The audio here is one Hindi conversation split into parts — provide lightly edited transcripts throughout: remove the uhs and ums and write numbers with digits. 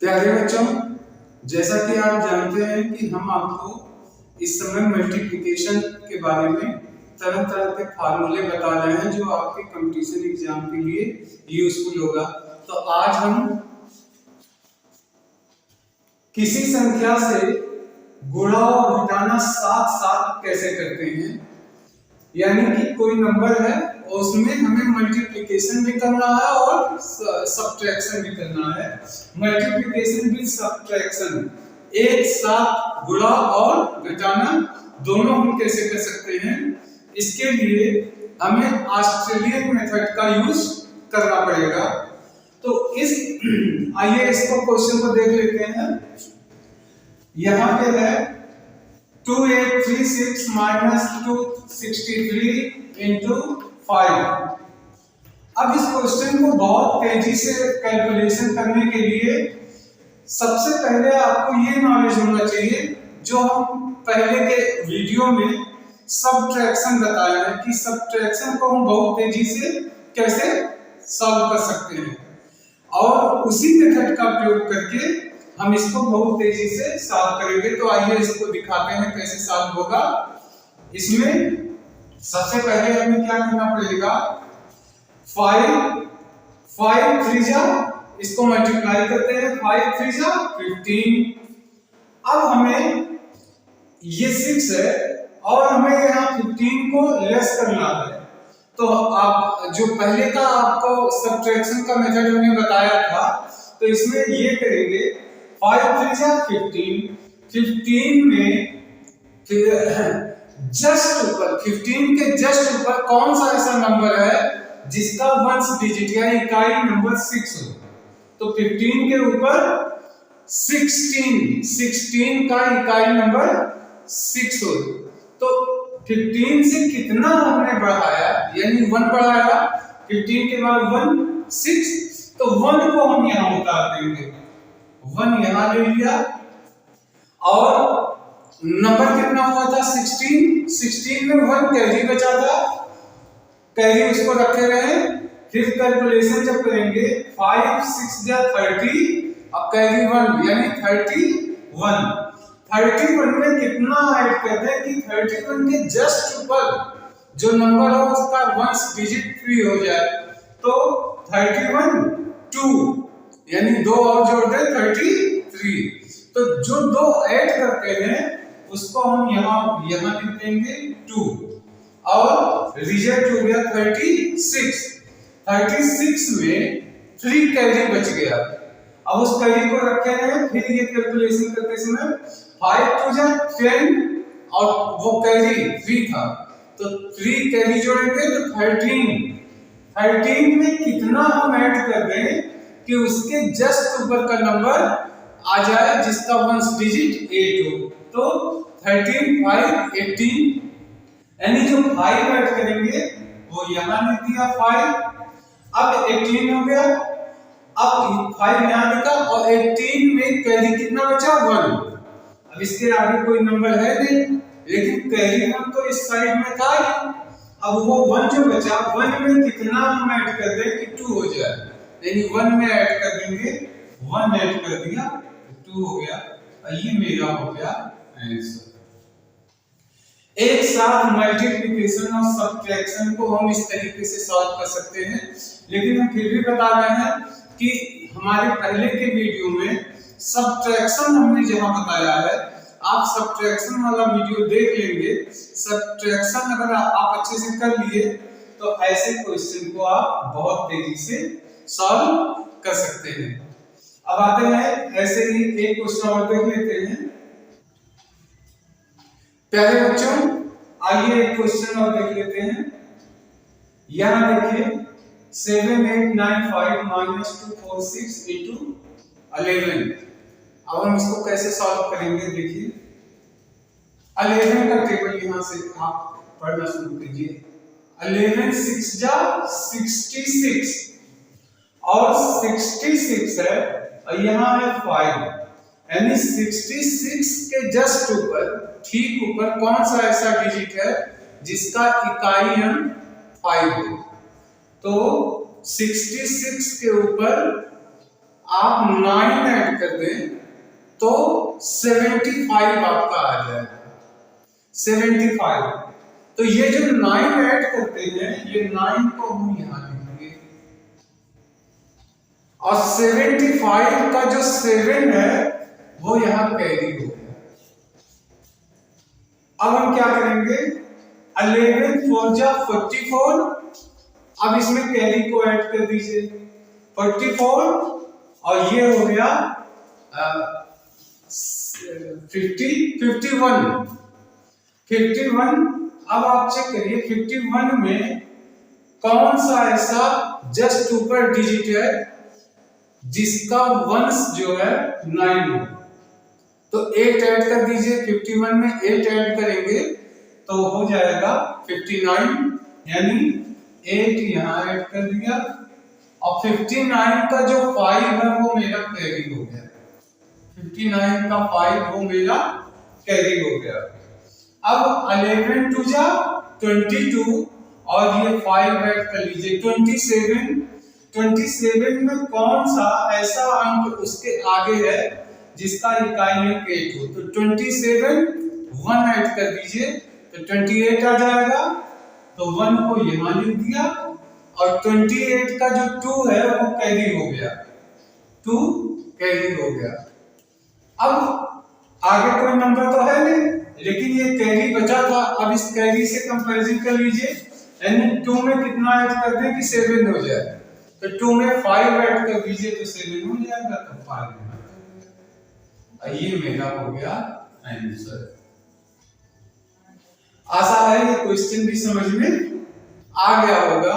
प्यारे बच्चों, जैसा कि आप जानते हैं कि हम आपको इस समय मल्टीप्लिकेशन के बारे में तरह तरह के फार्मूले बता रहे हैं जो आपके कंपटीशन एग्जाम के लिए यूजफुल होगा। तो आज हम किसी संख्या से गुणा और घटाना साथ साथ कैसे करते हैं, यानी कि कोई नंबर है और उसमें हमें मल्टीप्लिकेशन भी करना है और सब्ट्रैक्शन भी करना है। मल्टीप्लिकेशन भी सब्ट्रैक्शन एक साथ गुणा और घटाना दोनों हम कैसे कर सकते हैं, इसके लिए हमें ऑस्ट्रेलियन मेथड का यूज करना पड़ेगा। तो आइए इसको क्वेश्चन को देख लेते हैं। यहाँ पे है 2836 minus 263 into 5। अब इस क्वेश्चन को बहुत तेजी से कैलकुलेशन करने के लिए सबसे पहले आपको ये नॉलेज होना चाहिए जो हम पहले के वीडियो में सब्ट्रैक्शन बताया है कि सब्ट्रैक्शन को हम बहुत तेजी से कैसे सॉल्व कर सकते हैं, और उसी मेथड का प्रयोग करके हम इसको बहुत तेजी से सॉल्व करेंगे। तो आइए इसको दिखाते हैं कैसे सॉल्व होगा। इसमें सबसे पहले हमें क्या करना पड़ेगा, 5 3 इसको मल्टीप्लाई करते हैं, 5 3 15। अब हमें ये 6 है और हमें यहाँ 15 को लेस करना है। तो आप जो पहले का आपको सब्ट्रैक्शन का मेथड हमने बताया था, तो इसमें ये करेंगे 5 3 15 में जस्ट ऊपर 15 के जस्ट ऊपर कौन सा ऐसा नंबर है जिसका वंस डिजिट या इकाई नंबर 6 हो। तो 15 के ऊपर 16 का इकाई नंबर 6 हो। तो 15 से कितना हमने बढ़ाया, यानी 1 बढ़ाया, 15 के बाद 1 6, तो 1 को हम यहां उतार देंगे, 1 यहां ले लिया। और नंबर कितना हुआ था 16 में 1 कैरी बचा था, कैरी उसको रखे रहे। फिर कैलकुलेशन जब करेंगे 5 6 30, अब कैरी 1 यानी 31 में कितना ऐड कर दें कि 31 के जस्ट ऊपर जो नंबर हो उसका वंस डिजिट 3 हो जाए। तो 31 2 यानी 2 और जोड़ दें 33। तो जो 2 ऐड करते हैं उसको हम यहाँ लिख देंगे 2, और रिजल्ट हो गया 36 में 3 कैरी बच गया। अब उस कैरी को रखे हैं। फिर ये कैलकुलेशन करते समय 5 2 10 और वो कैरी 3 था, तो 3 कैरी जोड़ेंगे तो 13 में कितना हम ऐड कर दें कि उसके जस्ट ऊपर का नंबर आ जाए जिसका वंस डिजिट 8 हो। तो 13 5 18, यानी जो 5 ऐड करेंगे वो यहां लिख दिया 5। अब 18 हो गया, अब 5 यहां लिखा और 18 में कैरी कितना बचा 1। अब इसके आगे कोई नंबर है नहीं, लेकिन कैरी 1 तो इस साइड में था ही। अब वो 1 जो बचा, 1 में कितना हम ऐड कर दें कि 2 हो जाए, यानी 1 में ऐड कर देंगे, 1 ऐड कर दिया 2 हो गया। ये मेरा हो गया आंसर। एक साथ मल्टीप्लिकेशन और सब्ट्रैक्शन को हम इस तरीके से सॉल्व कर सकते हैं, लेकिन हम फिर भी बता रहे हैं कि हमारे पहले के वीडियो में सब्ट्रैक्शन हमने जहां बताया है, आप सब्ट्रैक्शन वाला वीडियो देख लेंगे। सब्ट्रैक्शन अगर आप अच्छे से कर लिए तो ऐसे क्वेश्चन को आप बहुत तेजी से सॉल्व कर सकते हैं। अब आते हैं ऐसे ही एक क्वेश्चन और देख लेते हैं। प्यारे बच्चों, आइए एक क्वेश्चन और देख लेते हैं। यहां देखिए 7895 minus 246 into 11। अब हम इसको कैसे सॉल्व करेंगे, देखिए 11 का टेबल यहां से आप पढ़ना शुरू कीजिए। 11 6 जा 66 और 66 है और यहाँ है 5, यानी 66 के जस्ट ऊपर, ठीक ऊपर कौन सा ऐसा डिजिट है जिसका इकाई हम 5 हो। तो 66 के ऊपर आप 9 ऐड कर दें तो 75 आपका आ जाएगा। 75। तो ये जो 9 ऐड करते हैं, ये 9 को हम यहां लिखेंगे और 75 का जो 7 है वो यहां कैरी हो गया। अब हम क्या करेंगे, 11 4 जा 44। अब इसमें कैरी को ऐड कर दीजिए 44 और ये हो गया 51। अब आप चेक करिए 51 में कौन सा ऐसा जस्ट ऊपर डिजिट है जिसका वंश जो है 9 हो। तो 8 ऐड कर दीजिए, 51 में 8 ऐड करेंगे तो हो जाएगा 59, यानी 8 यहां ऐड कर दिया और 59 का जो 5 है वो मेरा कैरी हो गया। 59 का 5 वो मेरा कैरी हो गया। अब 11 2 जा 22 और ये 5 ऐड कर लीजिए 27। 27 में कौन सा ऐसा अंक उसके आगे है जिसका इकाई अंक 8 हो। तो 27 1 ऐड कर दीजिए तो 28 आ जाएगा। तो 1 को यहां लिख दिया और 28 का जो 2 है वो कैरी हो गया, 2 कैरी हो गया। अब आगे कोई नंबर तो है नहीं, लेकिन ये कैरी बचा था। अब इस कैरी से कंपैरिजन कर लीजिए, यानी 2 में कितना ऐड कर दें कि 7 हो जाए। तो 2 में 5 ऐड कर दीजिए तो 7 हो जाएगा। तो 5 ये मेरा हो गया आंसर। आशा है ये क्वेश्चन भी समझ में आ गया होगा।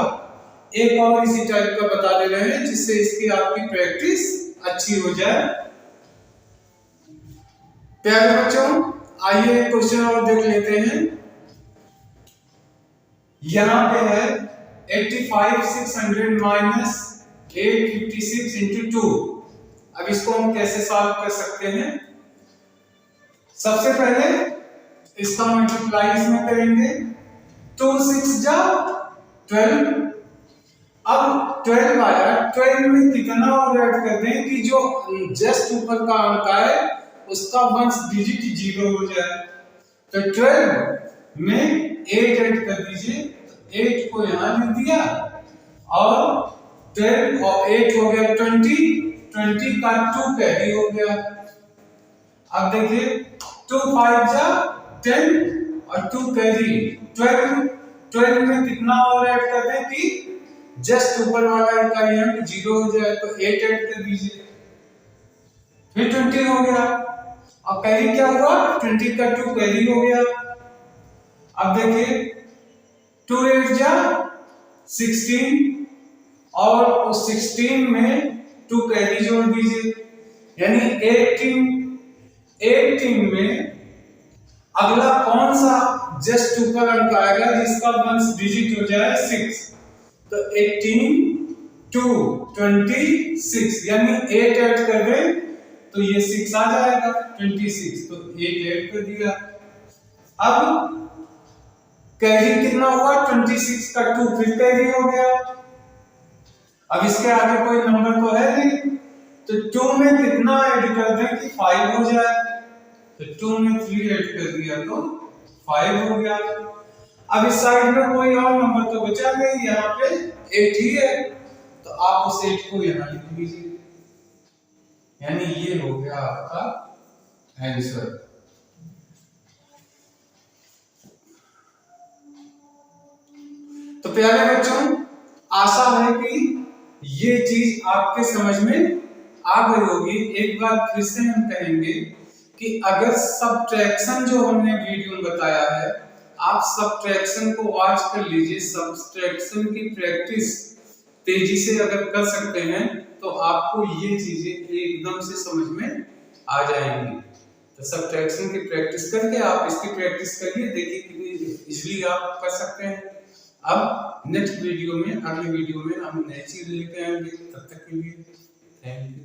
एक और इसी टाइप का बता दे रहे हैं जिससे इसकी आपकी प्रैक्टिस अच्छी हो जाए। प्यारे बच्चों, आइए क्वेश्चन और देख लेते हैं। यहां पे है 85 600 माइनस 856 इंटू 2। अब इसको हम कैसे सॉल्व कर सकते हैं। सबसे पहले इसका मल्टीप्लाई इसमें करेंगे, 2 6 जा 12। अब 12 आया, 12 में कितना और ऐड कर दें कि जो जस्ट ऊपर का अंक है उसका वंश डिजिट 0 हो जाए। तो 12 में 8 ऐड कर दीजिए, तो 8 को यहां लिख दिया और 12 और 8 हो गया 20 का 2 कैरी हो गया। अब देखिए 2 5 जा 10 और 2 कैरी 12 में कितना और ऐड कर दें कि जस्ट ऊपर वाला इकाई अंक 0 हो जाए। तो 8 ऐड कर दीजिए, फिर 20 हो गया। अब कैरी क्या हुआ, 20 का 2 कैरी हो गया। अब देखिए 2 8 जा 16 और उस 16 में 2 कैरी जोड़ दीजिए, यानी 18 में अगला कौन सा जस्ट ऊपर अंक आएगा जिसका वंश डिजिट हो जाए 6। तो 18 2 26, यानी 8 ऐड कर दें तो ये 6 आ जाएगा 26। तो 8 ऐड कर दिया। अब कैरी कितना हुआ, 26 का 2 फिर कैरी हो गया। अब इसके आगे कोई नंबर तो है नहीं, तो 2 में कितना ऐड कर दें कि 5 हो जाए। तो 2 में 3 ऐड कर दिया तो 5 हो गया। अब इस साइड में कोई और नंबर तो बचा नहीं, यहाँ पे 8 ही है, तो आप उस 8 को यहाँ लिख लीजिए, यानी ये हो गया आपका आंसर। तो प्यारे बच्चों, आशा है कि ये चीज आपके समझ में आ गई होगी। एक बार फिर से हम कहेंगे कि अगर सबट्रैक्शन जो हमने वीडियो में बताया है, आप सबट्रैक्शन को वॉच कर लीजिए। सबट्रैक्शन की प्रैक्टिस तेजी से अगर कर सकते हैं तो आपको ये चीजें एकदम से समझ में आ जाएंगी। तो सबट्रैक्शन की प्रैक्टिस करके आप इसकी प्रैक्टिस करिए, देखिए कितनी इजीली आप कर सकते हैं। अब नेक्स्ट वीडियो में, अगले वीडियो में हम नई चीज लेके आएंगे। तब तक के लिए थैंक यू।